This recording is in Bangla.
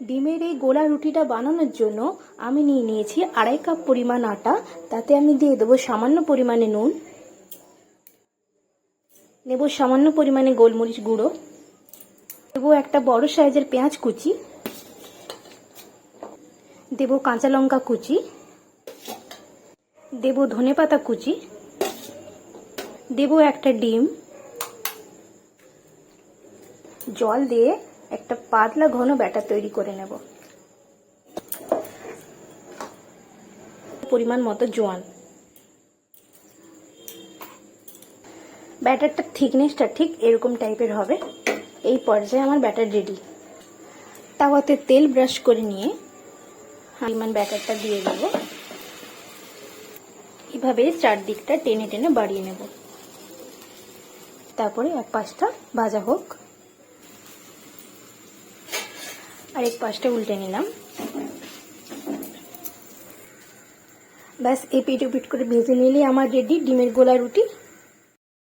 ডিমের এই গোলা রুটিটা বানানোর জন্য আমি নিয়ে নিয়েছি 2.5 কাপ পরিমাণ আটা। তাতে আমি দিয়ে দেবো সামান্য পরিমাণে নুন, নেব সামান্য পরিমাণে গোলমরিচ গুঁড়ো, দেবো একটা বড় সাইজের পেঁয়াজ কুচি, দেব কাঁচা লঙ্কা কুচি, দেব ধনেপাতা কুচি, দেব একটা ডিম। জল দিয়ে একটা পাতলা ঘন ব্যাটার তৈরি করে নেব। পরিমাণ মতো জোয়ান। ব্যাটারটা থিকনেসটা ঠিক এরকম টাইপের হবে। এই পর্যায়ে আমার ব্যাটার রেডি। তাওয়াতে তেল ব্রাশ করে নিয়ে পরিমাণ ব্যাটারটা দিয়ে দেব। এভাবে চারদিকটা টেনে টেনে বাড়িয়ে নেব। তারপরে এক পাশটা ভাজা হোক, আর এক পাশটা উল্টে নিলাম। ব্যাস এপিট ওপিট করে ভেজে নিলেই আমার রেডি ডিমের গোলা রুটি।